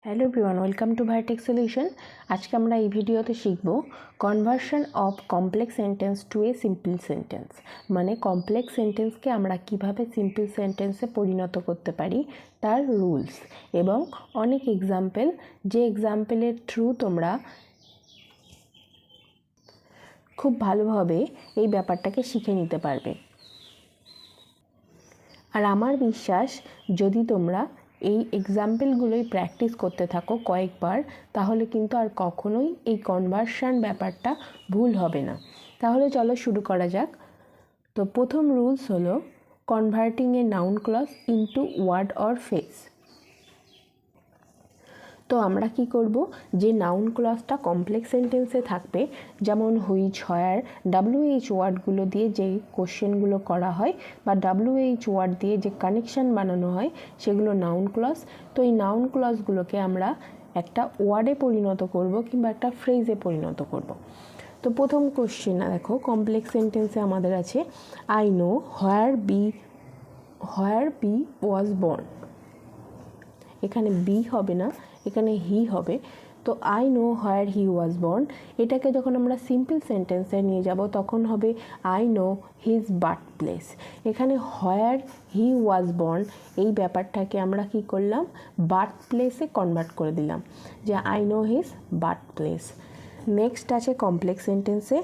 Hello everyone, welcome to Vitech solution. আজকে আমরা এই ভিডিওতে শিখব conversion of complex sentence to a simple sentence. মানে কমপ্লেক্স সেন্টেন্সকে আমরা কিভাবে সিম্পল সেন্টেন্সে পরিণত করতে পারি তার রুলস এবং অনেক এক্সাম্পল, যে এক্সাম্পলের থ্রু তোমরা খুব ভালোভাবে এই ব্যাপারটাকে শিখে নিতে পারবে। আর আমার বিশ্বাস, যদি তোমরা এই এক্সাম্পলগুলোই প্র্যাকটিস করতে থাকো কয়েকবার, তাহলে কিন্তু আর কখনোই এই কনভার্সন ব্যাপারটা ভুল হবে না। তাহলে চলো শুরু করা যাক। তো প্রথম রুলস হলো converting a noun clause into word or phrase. তো আমরা কি করব, যে নাউন ক্লজটা কমপ্লেক্স সেন্টেন্সে থাকবে, যেমন হুইচ, হোয়ার, WH ওয়ার্ডগুলো দিয়ে যে কোশ্চেনগুলো করা হয় বা WH ওয়ার্ড দিয়ে যে কানেকশান বানানো হয় সেগুলো নাউন ক্লজ। তো এই নাউন ক্লজগুলোকে আমরা একটা ওয়ার্ডে পরিণত করব কিংবা একটা ফ্রেজে পরিণত করব। তো প্রথম কোশ্চেন দেখো, কমপ্লেক্স সেন্টেন্সে আমাদের আছে I know where be was born. এখানে বি হবে না, এখানে হি হবে। তো I know where he was born, এটাকে যখন আমরা সিম্পল সেন্টেন্সে নিয়ে যাব তখন হবে I know his birth place. এখানে হোয়ার হি ওয়াজ বর্ন এই ব্যাপারটাকে আমরা কি করলাম, বার্থ প্লেসে কনভার্ট করে দিলাম, যে I know his birth place. Next আছে কমপ্লেক্স সেন্টেন্সে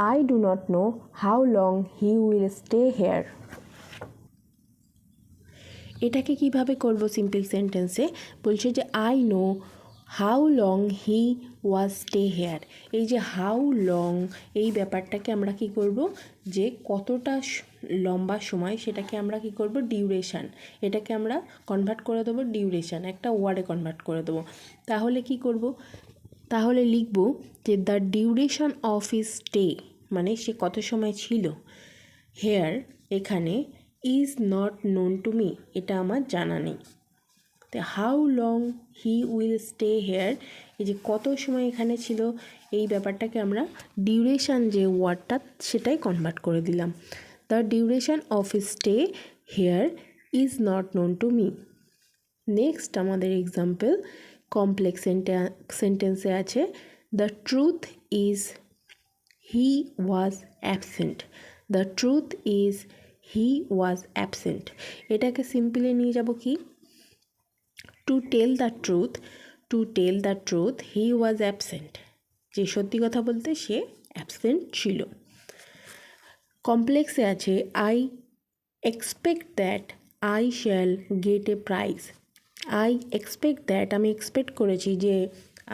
I do not know how long he will stay here. এটাকে কিভাবে করব সিম্পল সেন্টেন্সে, বলছে যে I know how long he was stay here. এই যে হাউ লং এই ব্যাপারটাকে আমরা কি করব, যে কতটা লম্বা সময় সেটাকে আমরা কি করব, ডিউরেশান, এটাকে আমরা কনভার্ট করে দেবো ডিউরেশান, একটা ওয়ার্ডে কনভার্ট করে দেবো। তাহলে কি করব, তাহলে লিখব যে the duration of his stay, মানে সে কত সময় ছিল, হেয়ার এখানে, is not known to me, এটা আমার জানা নেই। তো how long he will stay here, এই যে কত সময় এখানে ছিল এই ব্যাপারটাকে আমরা ডিউরেশান যে ওয়ার্ডটা সেটাই কনভার্ট করে দিলাম। The duration of his stay here is not known to me. Next আমাদের এক্সাম্পল কমপ্লেক্স সেন্টেন্সে আছে the truth is he was absent. The truth is he was absent, এটাকে সিম্পলি নিয়ে যাব কি, to tell the truth he was absent, যে সত্যি কথা বলতে সে অ্যাবসেন্ট ছিল। কমপ্লেক্সে আছে I expect that I shall get a prize. I expect that, আমি এক্সপেক্ট করেছি যে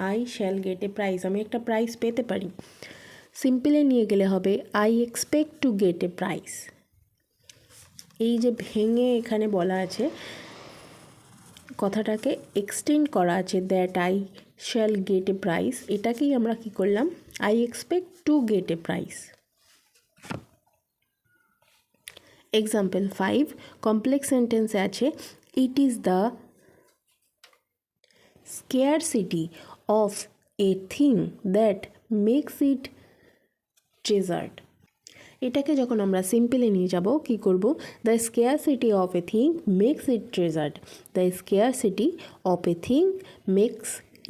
I shall get a prize, আমি একটা প্রাইজ পেতে পারি। সিম্পলে নিয়ে গেলে হবে I expect to get a prize. এই যে ভেঙে এখানে বলা আছে, কথাটাকে এক্সটেন্ড করা আছে, that I shall get a prize, এটাকেই আমরা কি করলাম, I expect to get a prize. Example 5 complex সেন্টেন্সে আছে it is the scarcity of a thing that makes it treasured. এটাকে যখন আমরা সিম্পলে নিয়ে যাব কি করব, the scarcity of a thing makes it treasured. The scarcity of a thing makes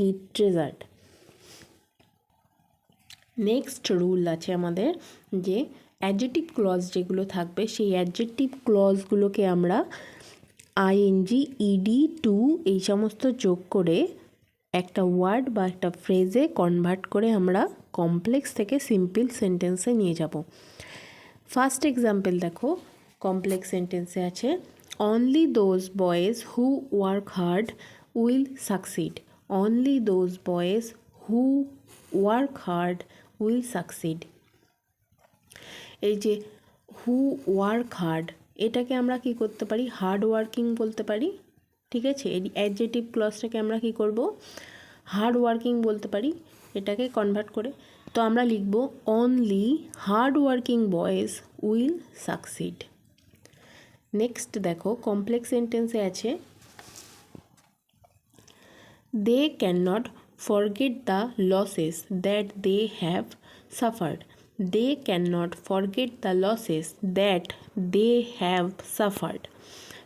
it treasured. Next rule আছে আমাদের, যে অ্যাডজেক্টিভ ক্লজ যেগুলো থাকবে সেই অ্যাডজেক্টিভ ক্লজগুলোকে আমরা আইএনজি, ইডি, টু এই সমস্ত যোগ করে একটা ওয়ার্ড বা একটা ফ্রেজে কনভার্ট করে আমরা কমপ্লেক্স থেকে সিম্পল সেন্টেন্সে নিয়ে যাব। ফার্স্ট এক্সাম্পল দেখো, কমপ্লেক্স সেন্টেন্সে আছে only those boys who work hard will succeed. Only those boys who work hard will succeed. এই যে হু ওয়ার্ক হার্ড, এটাকে আমরা কি করতে পারি, হার্ড ওয়ার্কিং বলতে পারি, ঠিক আছে। এই অ্যাডজেক্টিভ ক্লজটাকে আমরা কি করব, হার্ড ওয়ার্কিং বলতে পারি, এটাকে কনভার্ট করে। তো আমরা লিখব only hard working boys will succeed. Next দেখো কমপ্লেক্স সেন্টেন্সে আছে they can not forget the losses that they have suffered. They can not forget the losses that they have suffered.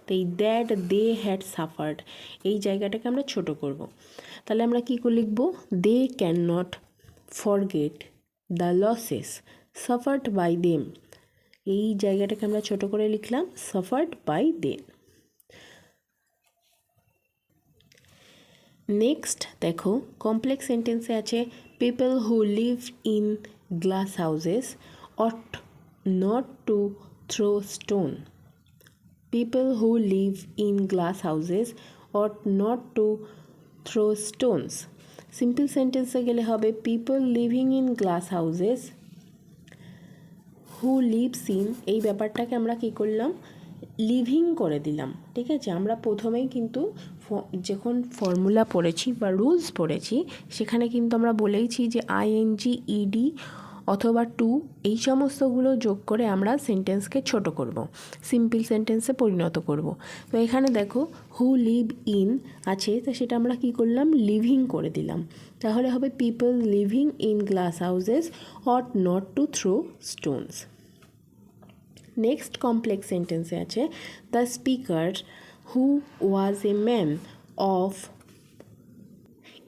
তো এই দ্যাট দে হ্যাড সাফার্ড এই জায়গাটাকে আমরা ছোট করব। তাহলে আমরা কী করে লিখব? They can not forget the losses suffered by them. এই জায়গাটাকে আমরা ছোট করে লিখলাম সাফার্ড বাই দেম। নেক্সট দেখো কমপ্লেক্স সেন্টেন্সে আছে people who live in glass houses ought not to throw stone. People who live in glass houses ought not to throw stones. Simple সেন্টেন্সে গেলে হবে people living in glass houses who lives in এই ব্যাপারটাকে আমরা কী করলাম? Living করে দিলাম। ঠিক আছে, আমরা প্রথমেই কিন্তু যখন ফর্মুলা পড়েছি বা রুলস পড়েছি সেখানে কিন্তু আমরা বলেইছি যে আইএনজি ইডি অথবা টু এই সমস্তগুলো যোগ করে আমরা সেন্টেন্সকে ছোট করব, সিম্পল সেন্টেন্সে পরিণত করব। তো এখানে দেখো হু লিভ ইন আছে, তো সেটা আমরা কি করলাম? লিভিং করে দিলাম। তাহলে হবে people living in glass houses ought not to throw stones. Next complex সেন্টেন্সে আছে the speaker who was a man of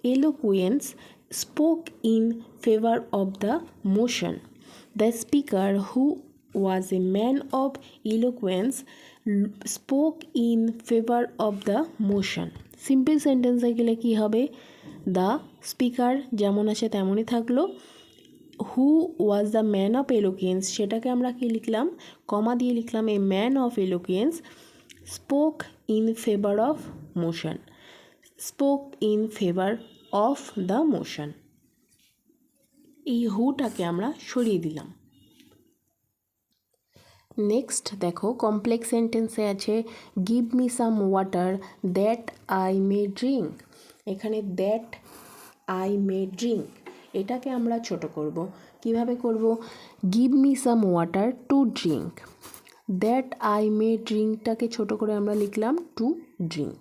eloquence spoke in favor of the motion. The speaker who was a man of eloquence spoke in favor of the motion. Simple সেন্টেন্সে গেলে কি হবে? The speaker যেমন আছে তেমনই থাকলো, who was the man of eloquence সেটাকে আমরা কি লিখলাম? কমা দিয়ে লিখলাম a man of eloquence spoke in favour of motion. Spoke in favour of the motion, এই হুটাকে আমরা সরিয়ে দিলাম। নেক্সট দেখো কমপ্লেক্স সেন্টেন্সে আছে give me some water that I may drink. এখানে দ্যাট আই মে ড্রিঙ্ক এটাকে আমরা ছোট করব। কিভাবে করব? Give me some water to drink. That I may ড্রিঙ্কটাকে ছোট করে আমরা লিখলাম টু ড্রিঙ্ক।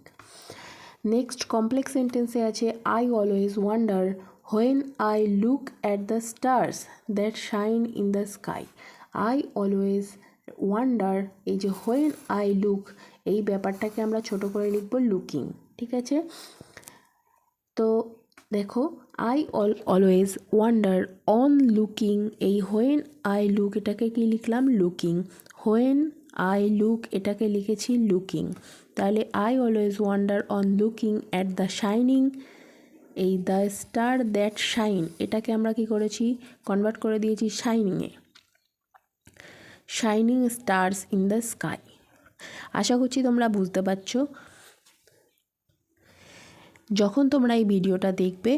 নেক্সট কমপ্লেক্স সেন্টেন্সে আছে I always wonder when I look at the stars that shine in the sky. I always wonder, এই যে হোয়েন আই লুক এই ব্যাপারটাকে আমরা ছোট করে লিখব লুকিং। ঠিক আছে, তো দেখো I always wonder on looking, এই হোয়েন আই লুক এটাকে কি লিখলাম? লুকিং। হোয়েন আই লুক এটাকে লিখেছি লুকিং। তাহলে I always wonder on looking at the shining, এই দ্য স্টার দ্যাট শাইন এটাকে আমরা কি করেছি? কনভার্ট করে দিয়েছি শাইনিংয়ে। Shining stars in the sky. আশা করছি তোমরা বুঝতে পারছো। যখন তোমরা এই ভিডিওটা দেখবে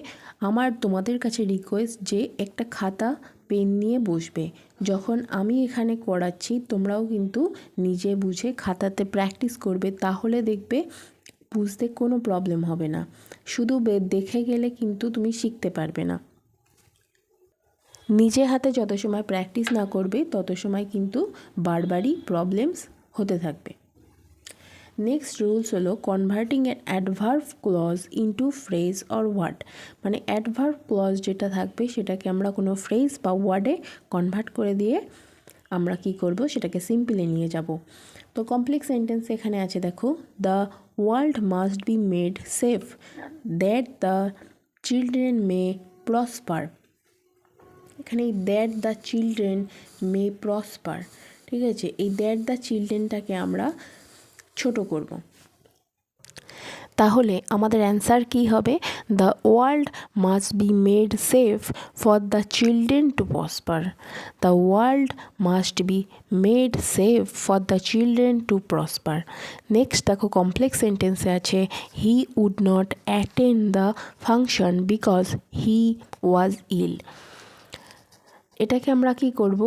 আমার তোমাদের কাছে রিকোয়েস্ট যে একটা খাতা পেন নিয়ে বসবে। যখন আমি এখানে করাচ্ছি তোমরাও কিন্তু নিজে বুঝে খাতাতে প্র্যাকটিস করবে, তাহলে দেখবে বুঝতে কোনো প্রবলেম হবে না। শুধু দেখে গেলে কিন্তু তুমি শিখতে পারবে না। নিজে হাতে যত সময় প্র্যাকটিস না করবে তত সময় কিন্তু বারবারই প্রবলেমস হতে থাকবে। নেক্সট রুলস হলো converting an adverb clause into phrase or word. মানে অ্যাডভার্ব ক্লজ যেটা থাকবে সেটাকে আমরা কোনো ফ্রেজ বা ওয়ার্ডে কনভার্ট করে দিয়ে আমরা কি করব? সেটাকে সিম্পলে নিয়ে যাব। তো কমপ্লেক্স সেন্টেন্স এখানে আছে দেখো the world must be made safe that the children May prosper. এখানে এই that the children May prosper, ঠিক আছে, এই দ্যাট দ্য চিলড্রেনটাকে আমরা ছোট করব। তাহলে আমাদের অ্যান্সার কি হবে? The world must be made safe for the children to prosper. The world must be made safe for the children to prosper. Next দেখো কমপ্লেক্স সেন্টেন্সে আছে he would not attend the function because he was ill. এটাকে আমরা কি করব?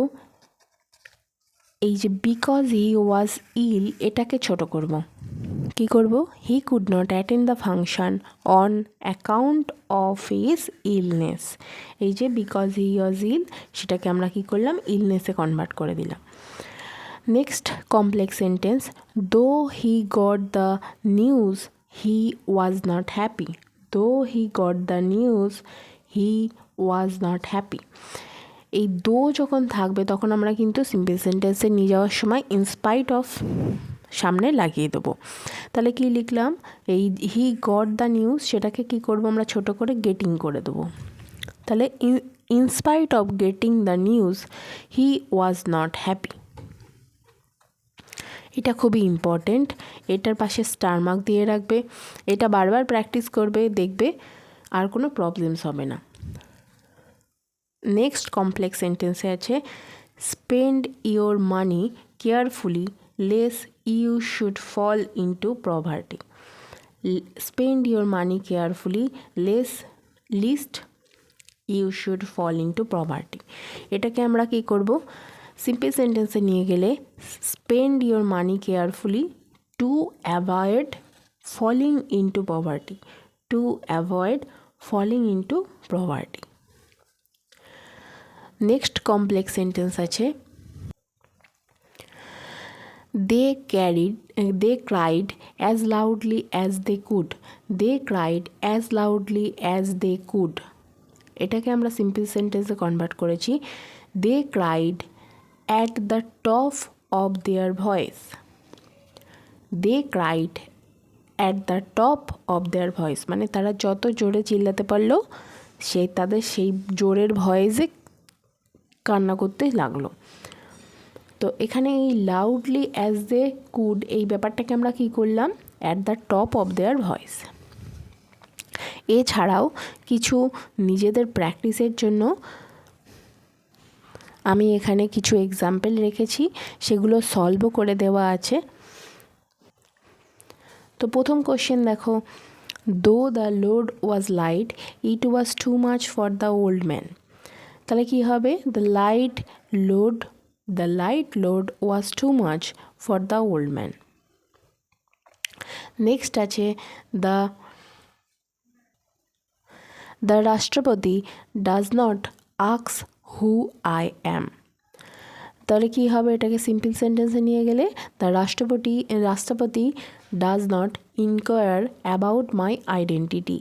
এই যে because he was ill এটাকে ছোট করব। কি করব? He could not attend the function on account of his illness. এই যে বিকজ হি ওয়াজ ইল সেটাকে আমরা কি করলাম? ইলনেসে কনভার্ট করে দিলাম। Next complex sentence though he got the news he was not happy. Though he got the news he was not happy. এই though যখন থাকবে তখন আমরা কিন্তু সিম্পল সেন্টেন্সে নিয়ে যাওয়ার সময় ইনস্পাইট অফ সামনে লাগিয়ে দেবো। তাহলে কি লিখলাম, এই হি গট দ্য নিউজ সেটাকে কি করব আমরা ছোট করে গেটিং করে দেবো। তাহলে in spite of getting the news he was not happy. এটা খুবই ইম্পর্টেন্ট, এটার পাশে স্টার মার্ক দিয়ে রাখবে। এটা বারবার প্র্যাকটিস করবে, দেখবে আর কোনো প্রবলেমস হবে না। নেক্সট কমপ্লেক্স সেন্টেন্সে আছে spend your money carefully less you should fall into poverty. Spend your money carefully lest you should fall into poverty. এটাকে আমরা কি করব, সিম্পল সেন্টেন্সে নিয়ে গেলে spend your money carefully to avoid falling into poverty, to avoid falling into poverty. Next complex sentence আছে they cried as loudly as they could, they cried as loudly as they could। এটাকে আমরা simple সেন্টেন্সে convert করেছি they cried at the top of their voice, they cried at the top of their voice মানে তারা যত জোরে চিল্লাতে পারলো তাদের সেই জোরের ভয়েসে কান্না করতে লাগলো। তো এখানে এই লাউডলি অ্যাজ দে কুড এই ব্যাপারটাকে আমরা কী করলাম, at the top of their voice. এছাড়াও কিছু নিজেদের প্র্যাকটিসের জন্য আমি এখানে কিছু এক্সাম্পল রেখেছি, সেগুলো সলভও করে দেওয়া আছে। তো প্রথম কোশ্চেন দেখো, দো the load was light it was too much for the old man. তাহলে কী হবে, the light load was too much for the old man. Next আছে দ্য রাষ্ট্রপতি does not ask who I am. তাহলে কী হবে, এটাকে simple সেন্টেন্সে নিয়ে গেলে দ্য রাষ্ট্রপতি does not inquire about my identity.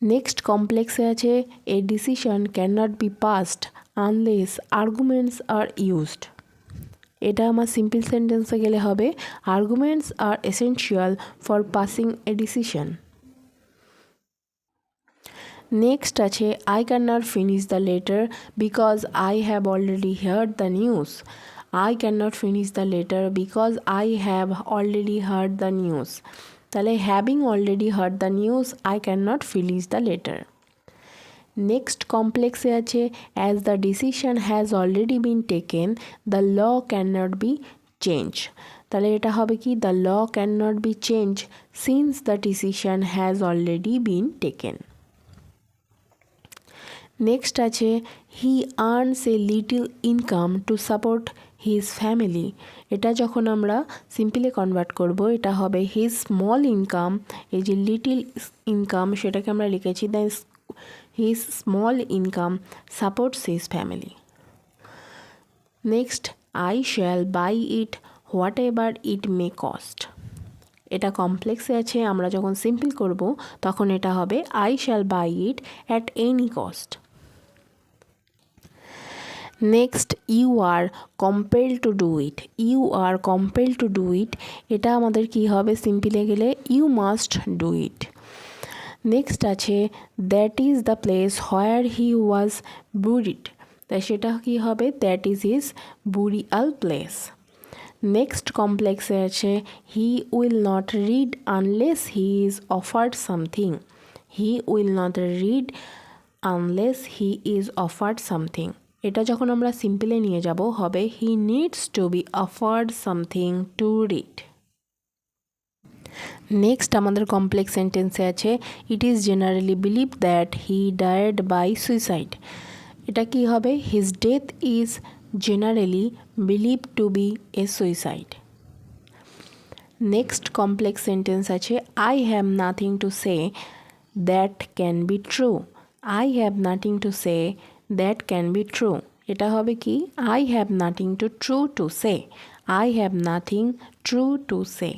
Next কমপ্লেক্সে আছে a decision can not be passed unless arguments are used. এটা আমার সিম্পল সেন্টেন্সে গেলে হবে arguments are essential for passing a decision. Next আছে I can not finish the letter because I have already heard the news. I can not finish the letter because I have already heard the news. তাহলে having already heard the news I can not finish the letter. Next কমপ্লেক্সে আছে as the decision has already been taken the law can not be change. তাহলে এটা হবে কি, the law can not be change since the decision has already been taken. Next আছে he earns a little income to support his family. এটা যখন আমরা সিম্পলে convert করব, এটা হবে হিজ স্মল ইনকাম। এই যে লিটল ইনকাম সেটাকে আমরা লিখেছি the his small income supports his family. Next I shall buy it what ever it May cost. এটা কমপ্লেক্সে আছে, আমরা যখন সিম্পল করব তখন এটা হবে I shall buy it at any cost. Next you are compelled to do it, you are compelled to do it এটা আমাদের কি হবে, সিম্পলে গেলে you must do it. Next আছে that is the place where he was buried, তাই সেটা কি হবে that is his burial place. Next কমপ্লেক্সে আছে he will not read unless he is offered something, he will not read unless he is offered something. এটা যখন আমরা সিম্পলে নিয়ে যাব হবে he needs to be offered something to read. Next আমাদের কমপ্লেক্স সেন্টেন্সে আছে it is generally believe that he died by suicide. এটা কি হবে, his death is generally believe to be a suicide. Next complex sentence আছে I have nothing to say that can be true, I have nothing to say that can be true. এটা হবে কি, I have nothing two true to say, I have nothing true to say.